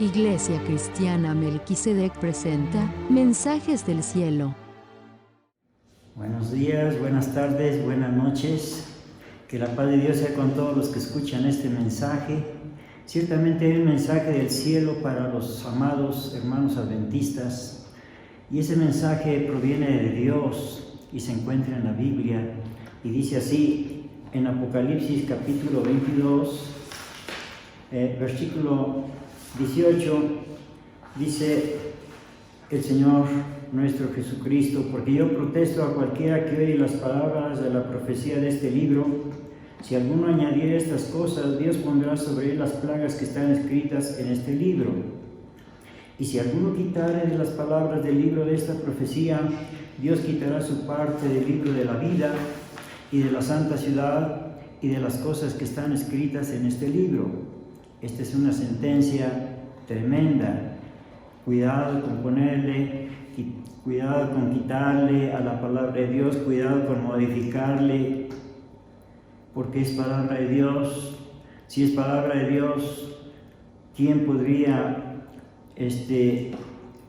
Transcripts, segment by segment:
Iglesia Cristiana Melquisedec presenta Mensajes del Cielo. Buenos días, buenas tardes, buenas noches. Que la paz de Dios sea con todos los que escuchan este mensaje. Ciertamente hay un mensaje del cielo para los amados hermanos adventistas. Y ese mensaje proviene de Dios y se encuentra en la Biblia. Y dice así, en Apocalipsis capítulo 22, versículo 18, dice el Señor nuestro Jesucristo: porque yo protesto a cualquiera que oye las palabras de la profecía de este libro. Si alguno añadiera estas cosas, Dios pondrá sobre él las plagas que están escritas en este libro. Y si alguno quitare de las palabras del libro de esta profecía, Dios quitará su parte del libro de la vida y de la santa ciudad y de las cosas que están escritas en este libro. Esta es una sentencia tremenda. Cuidado con ponerle, cuidado con quitarle a la palabra de Dios, cuidado con modificarle, porque es palabra de Dios. Si es palabra de Dios, ¿quién podría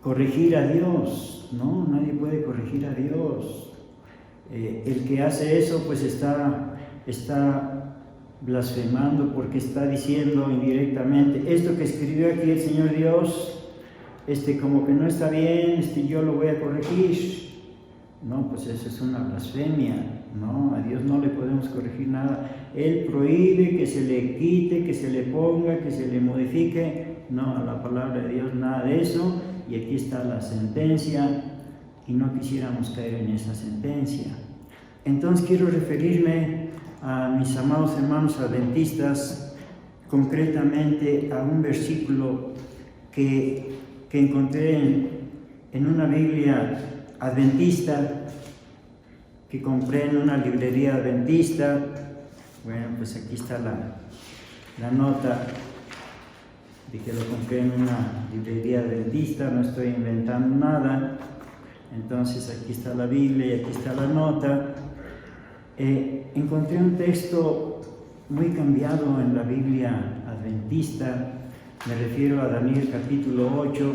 corregir a Dios? No, nadie puede corregir a Dios. El que hace eso pues está blasfemando, porque está diciendo indirectamente: esto que escribió aquí el Señor Dios, como que no está bien, yo lo voy a corregir. No, pues eso es una blasfemia. No, a Dios no le podemos corregir nada. Él prohíbe que se le quite, que se le ponga, que se le modifique. No, a la palabra de Dios nada de eso. Y aquí está la sentencia, y no quisiéramos caer en esa sentencia. Entonces quiero referirme a mis amados hermanos adventistas, concretamente a un versículo que encontré en una Biblia adventista, que compré en una librería adventista. Bueno, pues aquí está la nota de que lo compré en una librería adventista, no estoy inventando nada. Entonces aquí está la Biblia y aquí está la nota. Encontré un texto muy cambiado en la Biblia adventista. Me refiero a Daniel capítulo 8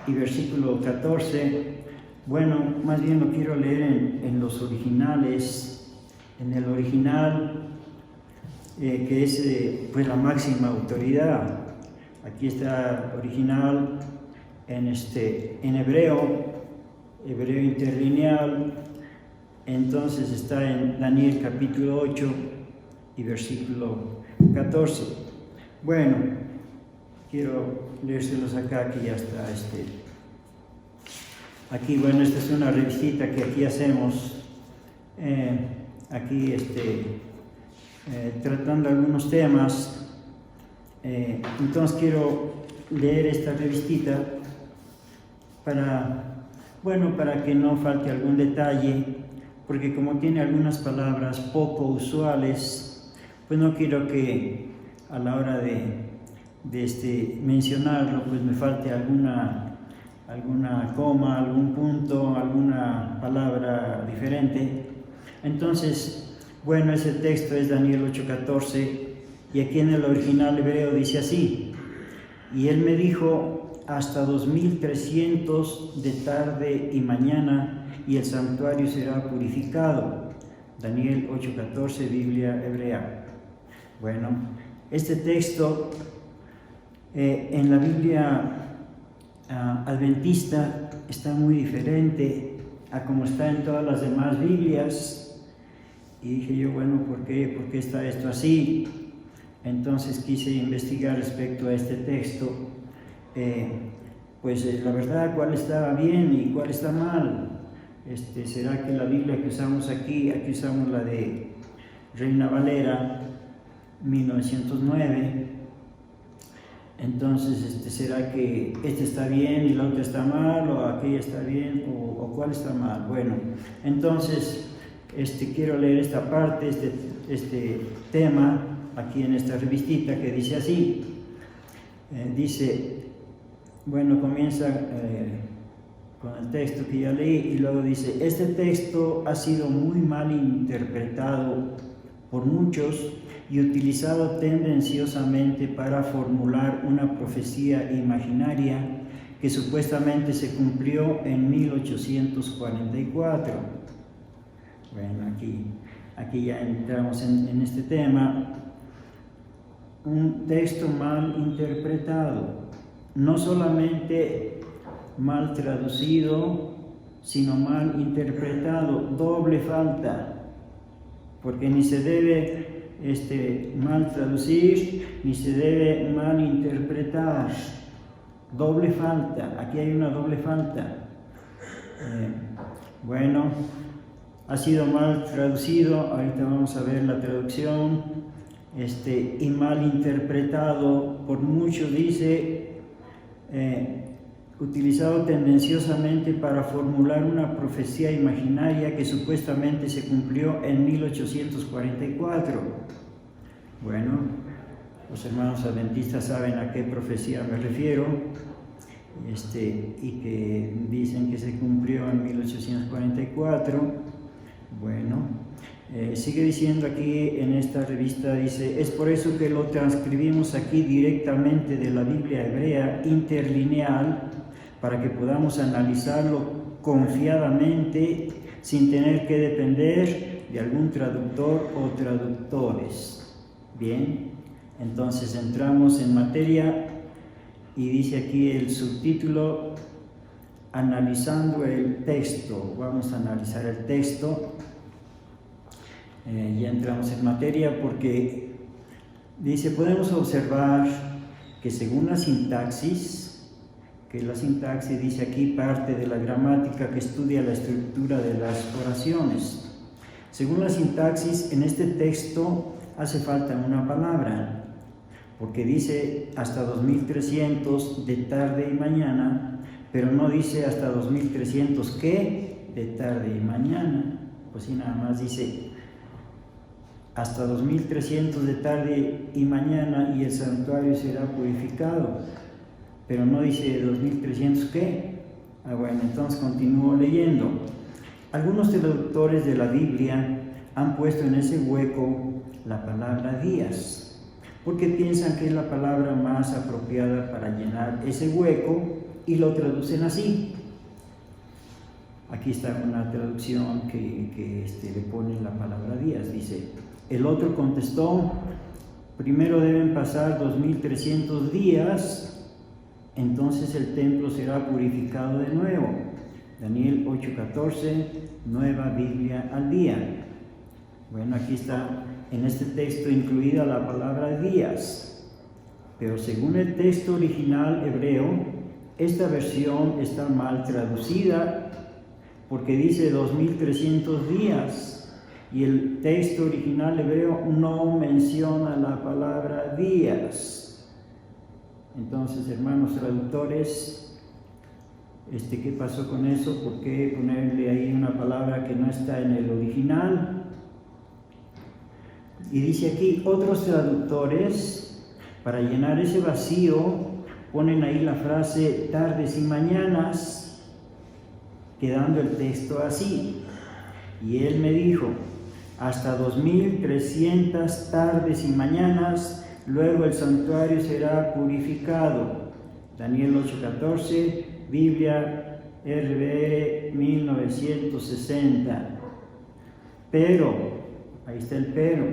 y versículo 14. Bueno, más bien lo quiero leer en los originales. En el original, que es pues la máxima autoridad. Aquí está original en hebreo interlineal. Entonces está en Daniel capítulo 8 y versículo 14. Bueno, quiero leérselos acá, que ya está aquí. Bueno, esta es una revistita que aquí hacemos, tratando algunos temas. Entonces quiero leer esta revistita para que no falte algún detalle, porque como tiene algunas palabras poco usuales, pues no quiero que a la hora de mencionarlo pues me falte alguna coma, algún punto, alguna palabra diferente. Entonces, bueno, ese texto es Daniel 8:14, y aquí en el original hebreo dice así: y él me dijo: hasta 2300 de tarde y mañana, y el santuario será purificado. Daniel 8:14, Biblia hebrea. Bueno, este texto en la Biblia adventista está muy diferente a como está en todas las demás Biblias. Y dije yo, bueno, ¿por qué está esto así? Entonces quise investigar respecto a este texto, la verdad, cuál está bien y cuál está mal. ¿Será que la Biblia que usamos aquí usamos la de Reina Valera 1909? Entonces, ¿será que está bien y la otra está mal, o aquella está bien, o cuál está mal? Bueno, entonces quiero leer esta parte, este tema aquí en esta revistita, que dice así. Comienza con el texto que ya leí, y luego dice: este texto ha sido muy mal interpretado por muchos y utilizado tendenciosamente para formular una profecía imaginaria que supuestamente se cumplió en 1844. Bueno, aquí ya entramos en este tema. Un texto mal interpretado, no solamente mal traducido, sino mal interpretado, doble falta, porque ni se debe mal traducir, ni se debe mal interpretar. Doble falta, aquí hay una doble falta. Bueno, ha sido mal traducido, ahorita vamos a ver la traducción, y mal interpretado, por mucho dice, utilizado tendenciosamente para formular una profecía imaginaria que supuestamente se cumplió en 1844. Bueno, los hermanos adventistas saben a qué profecía me refiero, y que dicen que se cumplió en 1844. Bueno, sigue diciendo aquí en esta revista, dice, es por eso que lo transcribimos aquí directamente de la Biblia hebrea interlineal, para que podamos analizarlo confiadamente sin tener que depender de algún traductor o traductores. Bien, entonces entramos en materia y dice aquí el subtítulo, analizando el texto. Vamos a analizar el texto. Ya entramos en materia porque dice, podemos observar que según la sintaxis, que la sintaxis dice aquí parte de la gramática que estudia la estructura de las oraciones. Según la sintaxis, en este texto hace falta una palabra, porque dice hasta 2300 de tarde y mañana, pero no dice hasta 2300 ¿qué? De tarde y mañana. Pues sí, nada más dice hasta 2300 de tarde y mañana y el santuario será purificado, pero no dice 2300 ¿qué? Bueno, entonces continúo leyendo. Algunos traductores de la Biblia han puesto en ese hueco la palabra días, porque piensan que es la palabra más apropiada para llenar ese hueco y lo traducen así. Aquí está una traducción que le pone la palabra días, dice, el otro contestó, primero deben pasar 2300 días, entonces el templo será purificado de nuevo. Daniel 8:14, Nueva Biblia al día. Bueno, aquí está en este texto incluida la palabra días, pero según el texto original hebreo, esta versión está mal traducida porque dice 2300 días y el texto original hebreo no menciona la palabra días. Entonces, hermanos traductores, ¿qué pasó con eso? ¿Por qué ponerle ahí una palabra que no está en el original? Y dice aquí, otros traductores, para llenar ese vacío, ponen ahí la frase tardes y mañanas, quedando el texto así. Y él me dijo, hasta 2300 tardes y mañanas, luego el santuario será purificado. Daniel 8:14, Biblia RBR 1960. Pero, ahí está el pero,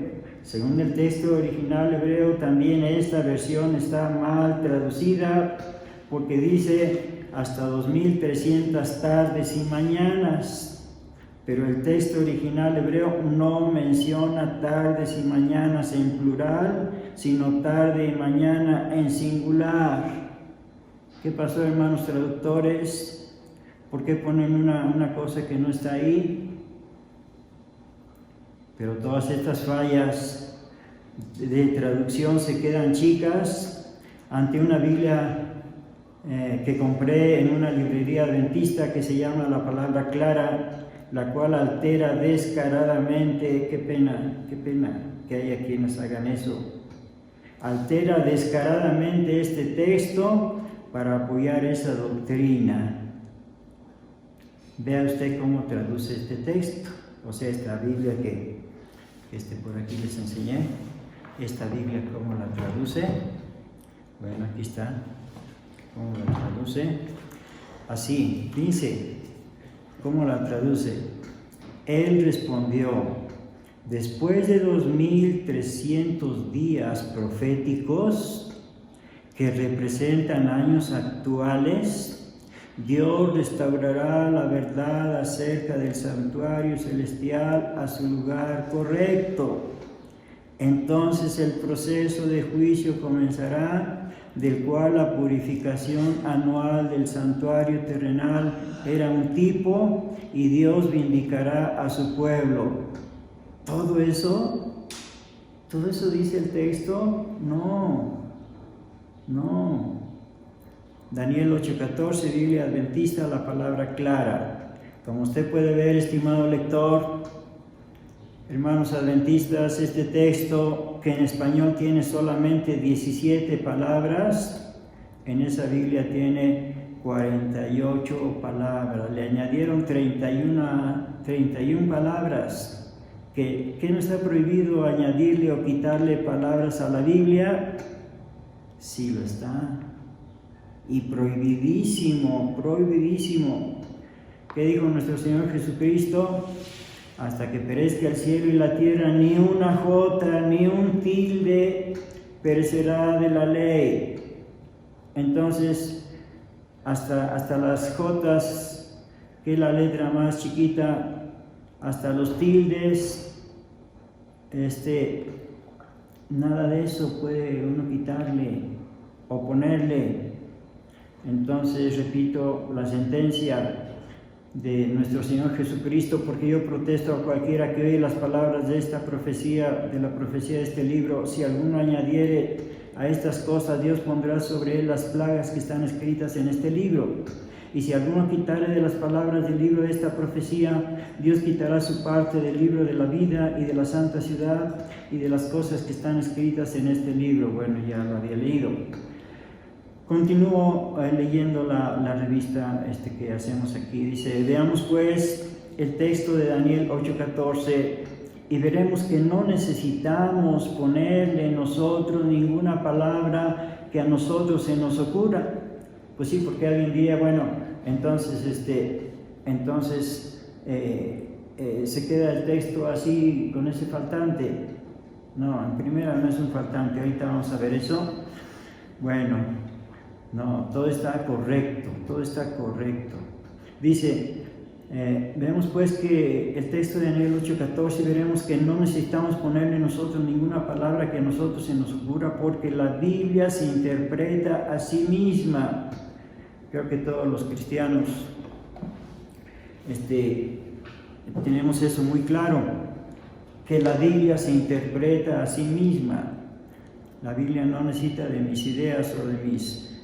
según el texto original hebreo, también esta versión está mal traducida porque dice hasta 2300 tardes y mañanas. Pero el texto original hebreo no menciona tardes y mañanas en plural, sino tarde y mañana en singular. ¿Qué pasó, hermanos traductores? ¿Por qué ponen una cosa que no está ahí? Pero todas estas fallas de traducción se quedan chicas ante una Biblia que compré en una librería adventista que se llama La Palabra Clara, la cual altera descaradamente, qué pena que haya quienes hagan eso, altera descaradamente este texto para apoyar esa doctrina. Vea usted cómo traduce este texto, o sea, esta Biblia que por aquí les enseñé. esta Biblia, ¿cómo la traduce? Bueno, aquí está. ¿Cómo la traduce? Así, dice, ¿cómo la traduce? Él respondió: después de 2300 días proféticos que representan años actuales, Dios restaurará la verdad acerca del santuario celestial a su lugar correcto. Entonces el proceso de juicio comenzará, del cual la purificación anual del santuario terrenal era un tipo, y Dios vindicará a su pueblo. ¿Todo eso dice el texto? No. Daniel 8:14, Biblia Adventista, la palabra clara. Como usted puede ver, estimado lector, hermanos adventistas, este texto, que en español tiene solamente 17 palabras, en esa Biblia tiene 48 palabras. Le añadieron 31 palabras. ¿Qué no está prohibido añadirle o quitarle palabras a la Biblia? Sí lo está. Y prohibidísimo. ¿Qué dijo nuestro Señor Jesucristo? Hasta que perezca el cielo y la tierra, ni una jota, ni un tilde perecerá de la ley. Entonces, hasta las jotas, que es la letra más chiquita, hasta los tildes, nada de eso puede uno quitarle o ponerle. Entonces, repito, la sentencia de nuestro Señor Jesucristo, porque yo protesto a cualquiera que oye las palabras de esta profecía, de la profecía de este libro: si alguno añadiere a estas cosas, Dios pondrá sobre él las plagas que están escritas en este libro. Y si alguno quitare de las palabras del libro de esta profecía, Dios quitará su parte del libro de la vida y de la santa ciudad y de las cosas que están escritas en este libro. Bueno, ya lo había leído. Continúo leyendo la revista que hacemos aquí. Dice: veamos pues el texto de Daniel 8:14 y veremos que no necesitamos ponerle nosotros ninguna palabra que a nosotros se nos ocurra. Pues sí, porque alguien diría, bueno, entonces se queda el texto así con ese faltante. No, en primera no es un faltante, ahorita vamos a ver eso. Bueno, no, todo está correcto. Dice, vemos pues que el texto de Daniel 8:14, veremos que no necesitamos ponerle nosotros ninguna palabra que a nosotros se nos ocurra, porque la Biblia se interpreta a sí misma. Creo que todos los cristianos tenemos eso muy claro, que la Biblia se interpreta a sí misma. La Biblia no necesita de mis ideas o de mis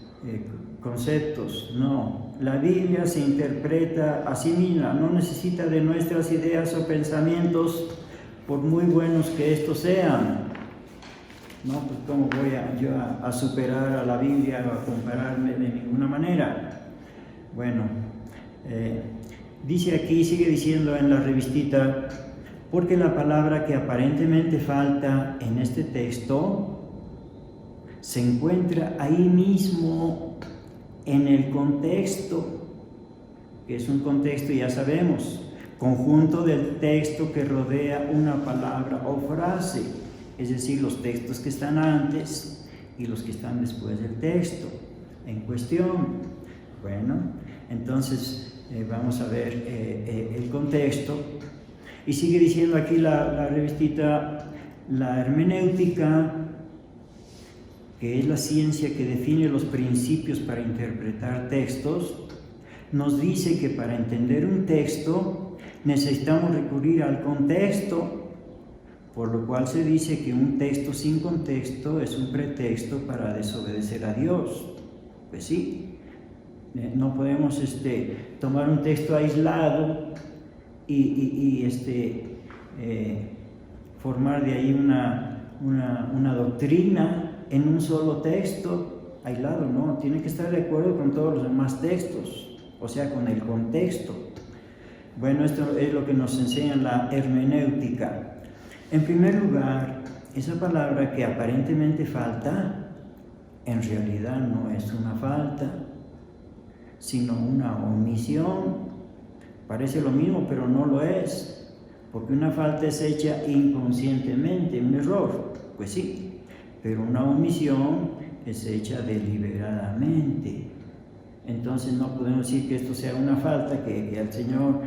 conceptos, no. La Biblia se interpreta a sí misma, no necesita de nuestras ideas o pensamientos, por muy buenos que estos sean. No, pues ¿cómo voy yo a superar a la Biblia o a compararme? De ninguna manera. Bueno, dice aquí, sigue diciendo en la revistita: porque la palabra que aparentemente falta en este texto se encuentra ahí mismo en el contexto, que es un contexto, ya sabemos, conjunto del texto que rodea una palabra o frase, es decir, los textos que están antes y los que están después del texto en cuestión. Bueno, entonces vamos a ver el contexto. Y sigue diciendo aquí la revistita: la hermenéutica, que es la ciencia que define los principios para interpretar textos, nos dice que para entender un texto necesitamos recurrir al contexto, por lo cual se dice que un texto sin contexto es un pretexto para desobedecer a Dios. Pues sí, no podemos tomar un texto aislado y formar de ahí una doctrina en un solo texto aislado. No, tiene que estar de acuerdo con todos los demás textos, o sea, con el contexto. Bueno, esto es lo que nos enseña la hermenéutica. En primer lugar, esa palabra que aparentemente falta, en realidad no es una falta, sino una omisión. Parece lo mismo, pero no lo es, porque una falta es hecha inconscientemente, un error, pues sí, pero una omisión es hecha deliberadamente. Entonces no podemos decir que esto sea una falta, que al Señor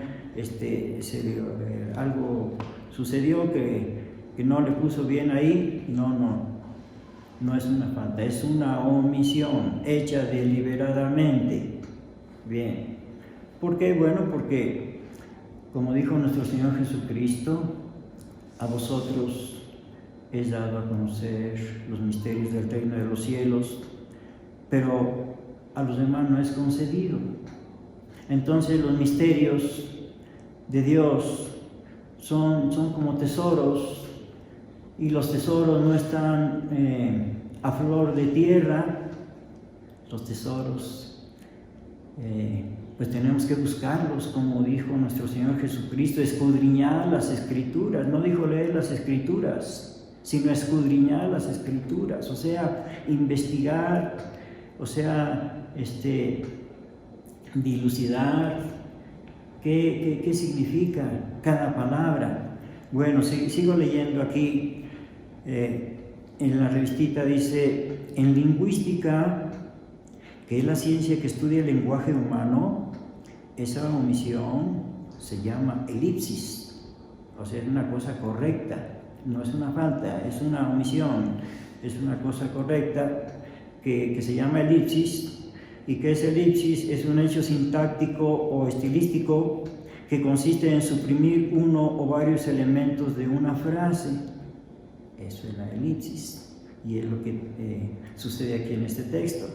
algo sucedió que no le puso bien ahí. No es una falta, es una omisión hecha deliberadamente. Bien, ¿por qué? Bueno, porque como dijo nuestro Señor Jesucristo, a vosotros es dado a conocer los misterios del reino de los cielos, pero a los demás no es concedido. Entonces los misterios de Dios son como tesoros, y los tesoros no están a flor de tierra. Los tesoros pues tenemos que buscarlos, como dijo nuestro Señor Jesucristo, escudriñar las Escrituras. No dijo leer las Escrituras, sino escudriñar las Escrituras, o sea, investigar, o sea, dilucidar qué significa cada palabra. Bueno, sigo leyendo aquí. En la revistita dice: en lingüística, que es la ciencia que estudia el lenguaje humano, esa omisión se llama elipsis, o sea, es una cosa correcta, no es una falta, es una omisión, es una cosa correcta que se llama elipsis. ¿Y qué es elipsis? Es un hecho sintáctico o estilístico que consiste en suprimir uno o varios elementos de una frase. Eso es la elipsis, y es lo que sucede aquí en este texto.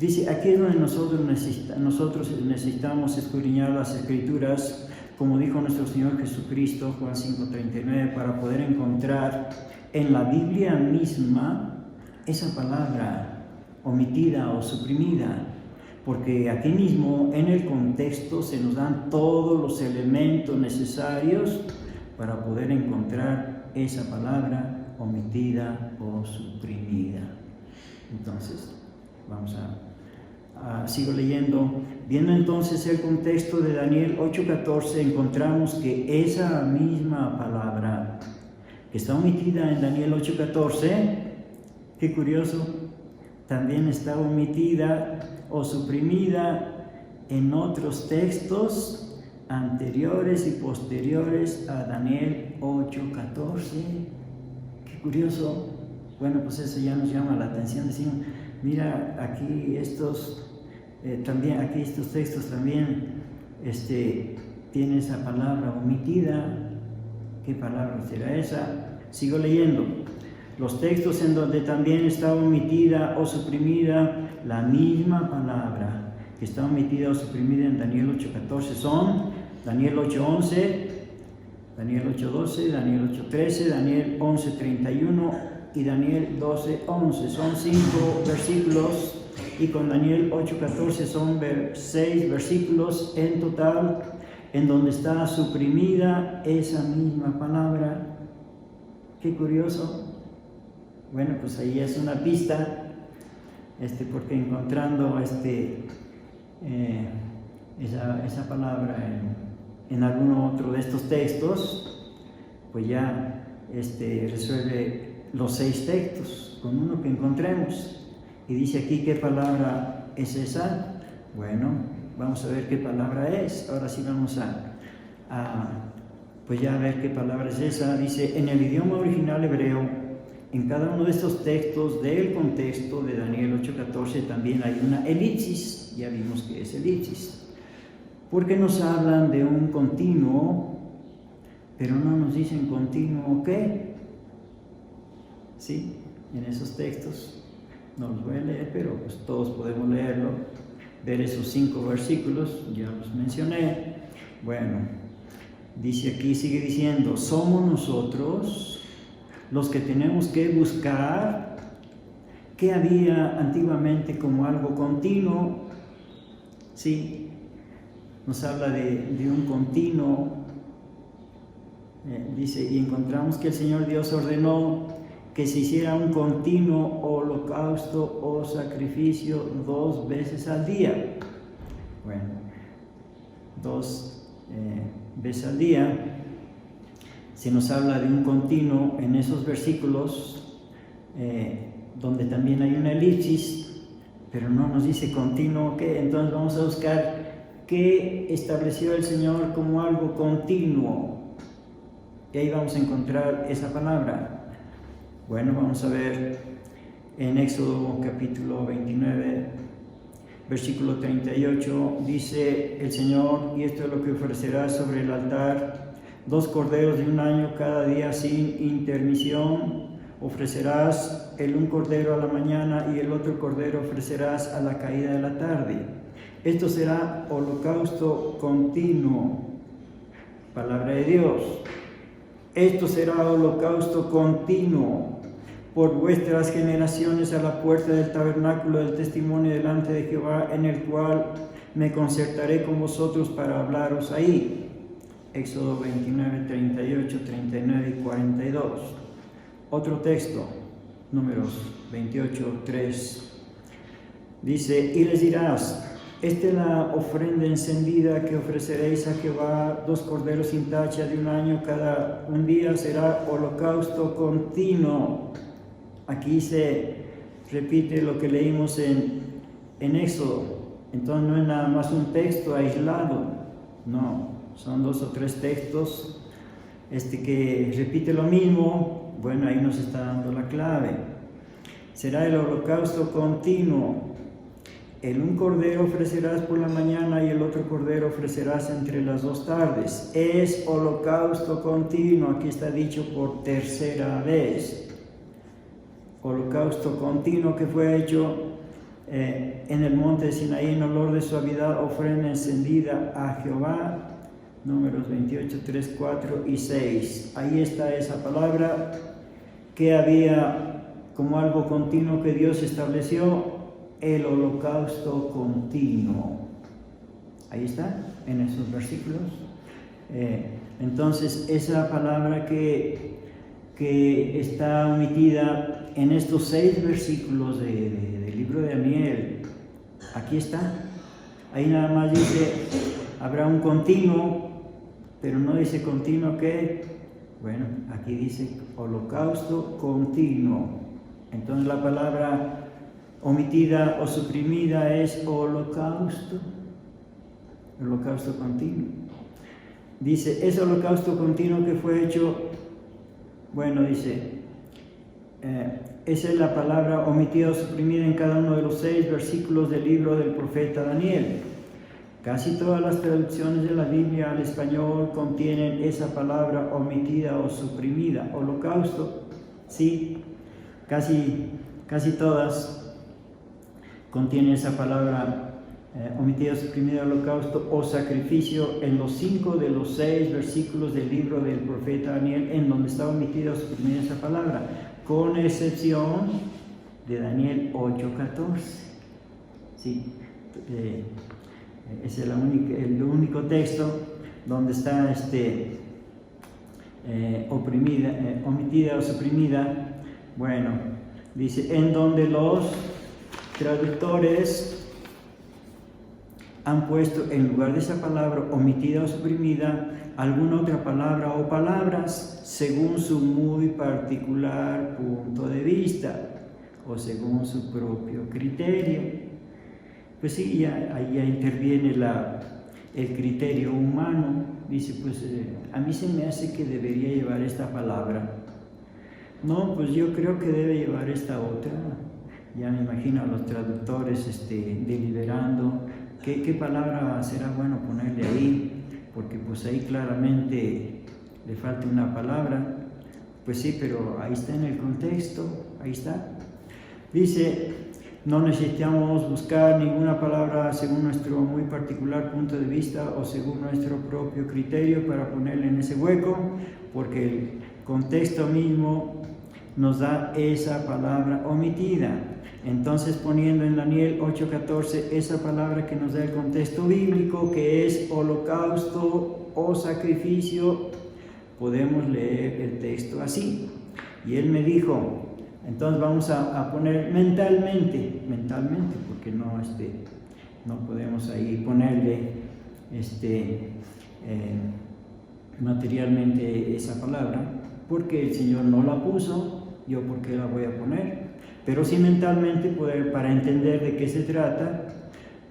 Dice, aquí es donde nosotros necesitamos escudriñar las Escrituras, como dijo nuestro Señor Jesucristo, Juan 5:39, para poder encontrar en la Biblia misma esa palabra omitida o suprimida, porque aquí mismo en el contexto se nos dan todos los elementos necesarios para poder encontrar esa palabra omitida o suprimida. Entonces, sigo leyendo. Viendo entonces el contexto de Daniel 8:14, encontramos que esa misma palabra que está omitida en Daniel 8:14, qué curioso, también está omitida o suprimida en otros textos anteriores y posteriores a Daniel 8:14. Qué curioso. Bueno, pues eso ya nos llama la atención. Decimos, mira, aquí estos textos también tiene esa palabra omitida. ¿Qué palabra será esa? Sigo leyendo. Los textos en donde también está omitida o suprimida la misma palabra que está omitida o suprimida en Daniel 8:14 son Daniel 8:11, Daniel 8:12, Daniel 8:13, Daniel 11:31 y Daniel 12:11. Son 5 versículos, y con Daniel 8:14 son 6 versículos en total, en donde está suprimida esa misma palabra. Qué curioso. Bueno, pues ahí es una pista, porque encontrando esa palabra en alguno otro de estos textos, pues ya resuelve los 6 textos con uno que encontremos. Y dice aquí, ¿qué palabra es esa? Bueno, vamos a ver qué palabra es. Ahora sí vamos pues ya a ver qué palabra es esa. Dice, en el idioma original hebreo, en cada uno de estos textos del contexto de Daniel 8:14 también hay una elipsis. Ya vimos que es elipsis, porque nos hablan de un continuo, pero no nos dicen continuo qué. Sí, en esos textos no los voy a leer, pero pues todos podemos leerlo, ver esos 5 versículos, ya los mencioné. Bueno, dice aquí, sigue diciendo, somos nosotros los que tenemos que buscar qué había antiguamente como algo continuo. Sí, nos habla de un continuo. Dice, y encontramos que el Señor Dios ordenó que se hiciera un continuo holocausto o sacrificio 2 veces al día. Bueno, 2 veces al día. Se nos habla de un continuo en esos versículos, donde también hay una elipsis, pero no nos dice continuo qué. Entonces vamos a buscar qué estableció el Señor como algo continuo. Y ahí vamos a encontrar esa palabra. Bueno, vamos a ver en Éxodo capítulo 29, versículo 38, dice el Señor, y esto es lo que ofrecerás sobre el altar: 2 corderos de 1 año cada día sin intermisión. Ofrecerás un cordero a la mañana y el otro cordero ofrecerás a la caída de la tarde. Esto será holocausto continuo. Palabra de Dios. Esto será holocausto continuo por vuestras generaciones a la puerta del tabernáculo del testimonio delante de Jehová, en el cual me concertaré con vosotros para hablaros ahí. Éxodo 29, 38, 39 y 42. Otro texto, Números 28, 3. Dice: y les dirás: esta es la ofrenda encendida que ofreceréis a Jehová, 2 corderos sin tacha de 1 año cada un día, será holocausto continuo. Aquí se repite lo que leímos en Éxodo. Entonces no es nada más un texto aislado, no, son 2 o 3 textos que repite lo mismo. Bueno, ahí nos está dando la clave. Será el holocausto continuo. Un cordero ofrecerás por la mañana y el otro cordero ofrecerás entre las 2 tardes. Es holocausto continuo. Aquí está dicho por 3ª vez. Holocausto continuo que fue hecho en el monte de Sinaí en olor de suavidad, ofrenda encendida a Jehová. Números 28, 3, 4 y 6. Ahí está esa palabra que había como algo continuo que Dios estableció. El holocausto continuo. Ahí está, en esos versículos. Entonces, esa palabra que está omitida en estos 6 versículos del libro de Daniel, aquí está. Ahí nada más dice, habrá un continuo, pero no dice continuo qué. Bueno, aquí dice holocausto continuo. Entonces la palabra omitida o suprimida es holocausto continuo. Dice, ese holocausto continuo que fue hecho, bueno, dice, esa es la palabra omitida o suprimida en cada uno de los 6 versículos del libro del profeta Daniel. Casi todas las traducciones de la Biblia al español contienen esa palabra omitida o suprimida. Holocausto, sí, casi todas contiene esa palabra omitida, suprimida, holocausto o sacrificio en los 5 de los 6 versículos del libro del profeta Daniel, en donde está omitida o suprimida esa palabra, con excepción de Daniel 8:14. Sí, es el único texto donde está omitida o suprimida. Bueno, dice, en donde los traductores han puesto en lugar de esa palabra omitida o suprimida alguna otra palabra o palabras según su muy particular punto de vista o según su propio criterio. Pues sí, ahí ya interviene el criterio humano. Dice, pues a mí se me hace que debería llevar esta palabra. No, pues yo creo que debe llevar esta otra. Ya me imagino a los traductores deliberando qué palabra será bueno ponerle ahí, porque pues ahí claramente le falta una palabra. Pues sí, pero ahí está en el contexto, ahí está. Dice, no necesitamos buscar ninguna palabra según nuestro muy particular punto de vista o según nuestro propio criterio para ponerle en ese hueco, porque el contexto mismo nos da esa palabra omitida. Entonces, poniendo en Daniel 8:14 esa palabra que nos da el contexto bíblico, que es holocausto o sacrificio, podemos leer el texto así. Y él me dijo, Entonces vamos a poner mentalmente, porque no podemos ahí ponerle materialmente esa palabra, porque el Señor no la puso, yo por qué la voy a poner, pero sí mentalmente para entender de qué se trata,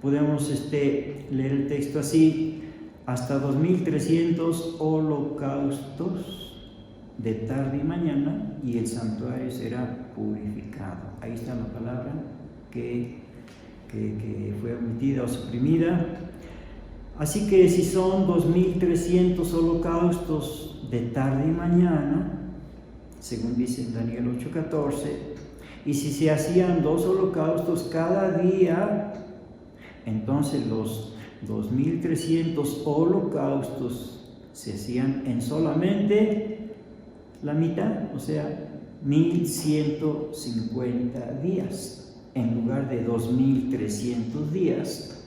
podemos leer el texto así: hasta 2300 holocaustos de tarde y mañana, y el santuario será purificado. Ahí está la palabra que fue omitida o suprimida. Así que si son 2300 holocaustos de tarde y mañana, según dice en Daniel 8:14, y si se hacían 2 holocaustos cada día, entonces los 2300 holocaustos se hacían en solamente la mitad, o sea, 1150 días, en lugar de 2300 días.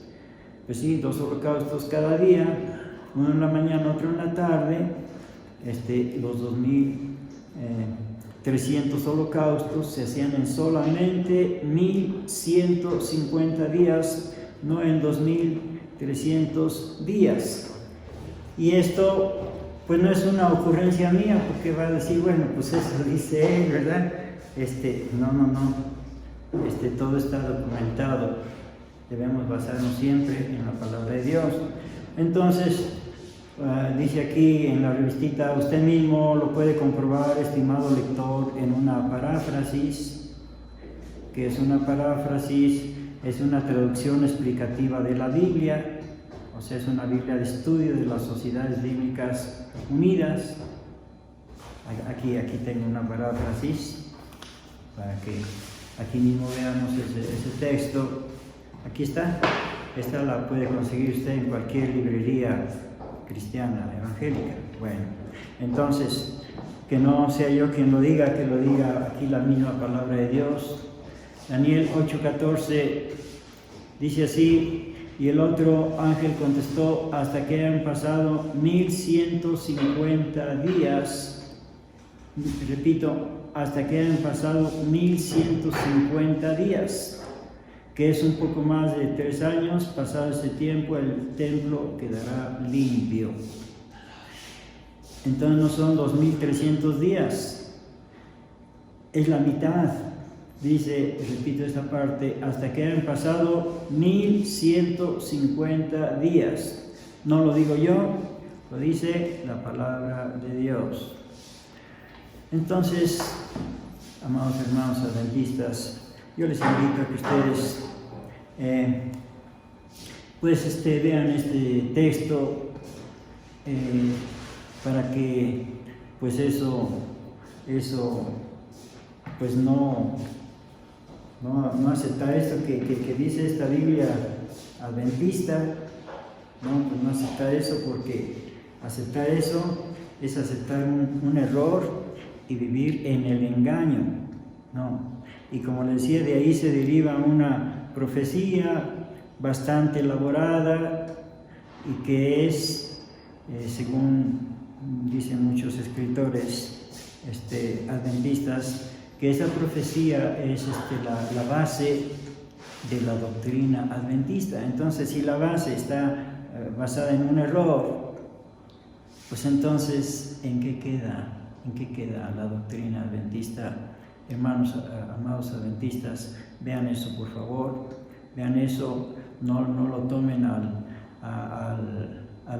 Pues sí, 2 holocaustos cada día, uno en la mañana, otro en la tarde. Los 2300 holocaustos se hacían en solamente 1150 días, no en 2300 días. Y esto pues no es una ocurrencia mía, porque va a decir, bueno, pues eso dice él, ¿verdad? No. Todo está documentado. Debemos basarnos siempre en la palabra de Dios. Entonces, dice aquí en la revistita, usted mismo lo puede comprobar, estimado lector, en una paráfrasis. ¿Qué es una paráfrasis? Es una traducción explicativa de la Biblia. O sea, es una Biblia de estudio de las Sociedades Bíblicas Unidas. Aquí tengo una paráfrasis para que aquí mismo veamos ese texto. Aquí está. Esta la puede conseguir usted en cualquier librería cristiana, evangélica. Bueno, entonces, que no sea yo quien lo diga, que lo diga aquí la misma palabra de Dios. Daniel 8:14 dice así: y el otro ángel contestó, hasta que hayan pasado 1150 días. Repito, hasta que hayan pasado 1150 días, que es un poco más de 3 años. Pasado ese tiempo, el templo quedará limpio. Entonces no son 2300 días, es la mitad. Dice, repito esta parte, hasta que hayan pasado 1150 días. No lo digo yo, lo dice la palabra de Dios. Entonces, amados hermanos adventistas, yo les invito a que ustedes vean este texto para que pues eso pues no aceptar esto que dice esta Biblia adventista, no aceptar eso, porque aceptar eso es aceptar un error y vivir en el engaño, y como les decía, de ahí se deriva una profecía bastante elaborada y que es, según dicen muchos escritores adventistas, que esa profecía es la base de la doctrina adventista. Entonces, si la base está basada en un error, pues entonces, ¿en qué queda la doctrina adventista? Hermanos, amados adventistas, vean eso, por favor, vean eso, no lo tomen al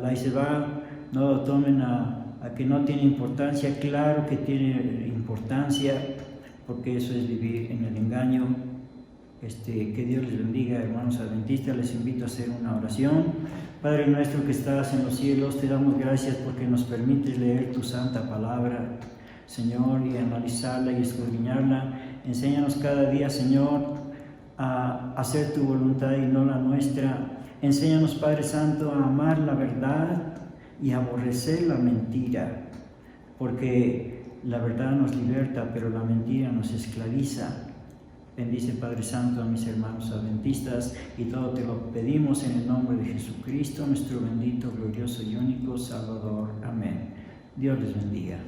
ahí se va, no lo tomen a que no tiene importancia. Claro que tiene importancia, porque eso es vivir en el engaño. Que Dios les bendiga, hermanos adventistas. Les invito a hacer una oración. Padre nuestro que estás en los cielos, te damos gracias porque nos permites leer tu santa palabra, Señor, y analizarla y escudriñarla. Enséñanos cada día, Señor, a hacer tu voluntad y no la nuestra. Enséñanos, Padre Santo, a amar la verdad y a aborrecer la mentira, porque la verdad nos liberta, pero la mentira nos esclaviza. Bendice, Padre Santo, a mis hermanos adventistas, y todo te lo pedimos en el nombre de Jesucristo, nuestro bendito, glorioso y único Salvador. Amén. Dios les bendiga.